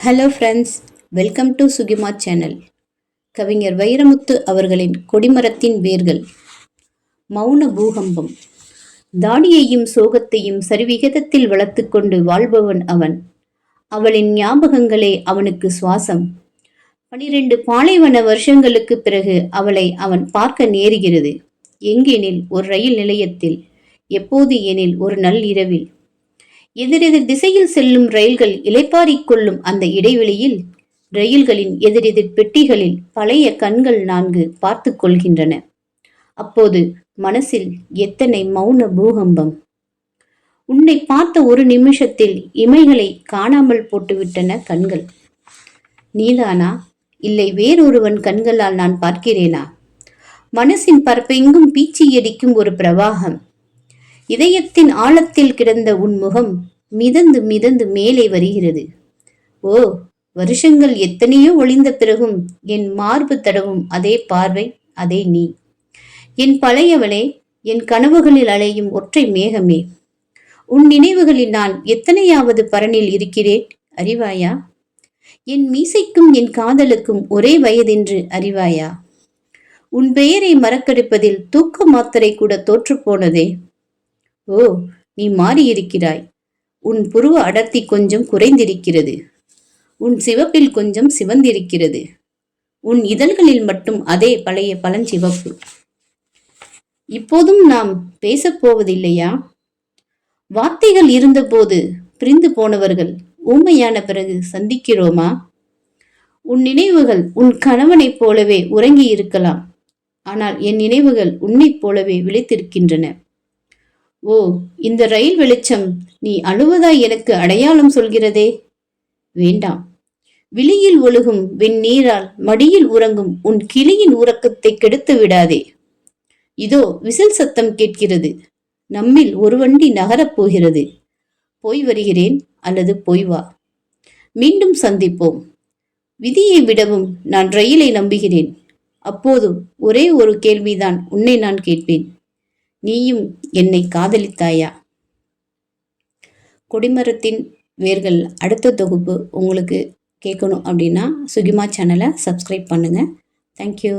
Hello friends, welcome to Sukima channel. கவிஞர் வைரமுத்து அவர்களின் கொடிமரத்தின் வேர்கள். மௌன பூகம்பம். தாடியையும் சோகத்தையும் சரிவிகிதத்தில் வளர்த்து கொண்டு வாழ்பவன் அவன். அவளின் ஞாபகங்களே அவனுக்கு சுவாசம். 12 பாலைவன வருஷங்களுக்கு பிறகு அவளை அவன் பார்க்க நேருகிறது. எங்கெனில் ஒரு ரயில் நிலையத்தில், எப்போது எனில் ஒரு நள்ளிரவில். எதிரெதிர் திசையில் செல்லும் ரயில்கள் இளைப்பாறிக் கொள்ளும் அந்த இடைவெளியில், ரயில்களின் எதிரெதிர் பெட்டிகளில் பழைய கண்கள் 4 பார்த்து கொள்கின்றன. அப்போது மனசில் எத்தனை மௌன பூகம்பம்! உன்னை பார்த்த ஒரு நிமிஷத்தில் இமைகளை காணாமல் போட்டுவிட்டன கண்கள். நீதானா, இல்லை வேறொருவன் கண்களால் நான் பார்க்கிறேனா? மனசின் பரப்பெங்கும் பீச்சியடிக்கும் ஒரு பிரவாகம். இதயத்தின் ஆழத்தில் கிடந்த உன் முகம் மிதந்து மிதந்து மேலே வருகிறது. ஓ, வருஷங்கள் எத்தனையோ ஒளிந்த பிறகும் என் மார்பு தடவும் அதே பார்வை, அதே நீ. என் பழையவளே, என் கனவுகளில் அலையும் ஒற்றை மேகமே, உன் நினைவுகளில் நான் எத்தனையாவது பரனில் இருக்கிறேன் அறிவாயா? என் மீசைக்கும் என் காதலுக்கும் ஒரே வயதென்று அறிவாயா? உன் பெயரை மறக்கடிப்பதில் தூக்க மாத்திரை கூட தோற்று போனதே. ஓ, நீ மாறியிருக்கிறாய். உன் புருவ அடர்த்தி கொஞ்சம் குறைந்திருக்கிறது. உன் சிவப்பில் கொஞ்சம் சிவந்திருக்கிறது. உன் இதழ்களில் மட்டும் அதே பழைய பழஞ்சிவப்பு. இப்போதும் நாம் பேசப்போவதில்லையா? வார்த்தைகள் இருந்தபோது பிரிந்து போனவர்கள் ஊமையான பிறகு சந்திக்கிறோமா? உன் நினைவுகள் உன் கணவனைப் போலவே உறங்கி இருக்கலாம். ஆனால் என் நினைவுகள் உன்னைப் போலவே விழித்திருக்கின்றன. ஓ, இந்த ரயில் வெளிச்சம் நீ அழுவதாய் எனக்கு அடையாளம் சொல்கிறதே. வேண்டாம், விழியில் ஒழுகும் வெந்நீரால் மடியில் உறங்கும் உன் கிளியின் உறக்கத்தை கெடுத்து விடாதே. இதோ விசில் சத்தம் கேட்கிறது. நம்மில் ஒரு வண்டி நகரப் போகிறது. போய் வருகிறேன், அல்லது போய் வா. மீண்டும் சந்திப்போம். விதியை விடவும் நான் ரயிலை நம்புகிறேன். அப்போது ஒரே ஒரு கேள்விதான் உன்னை நான் கேட்பேன். நீயும் என்னை காதலித்தாயா? கொடிமரத்தின் வேர்கள் அடுத்த தொகுப்பு உங்களுக்கு கேட்கணும் அப்படின்னா சுகிமா சேனலை சப்ஸ்கிரைப் பண்ணுங்கள். தேங்க்யூ.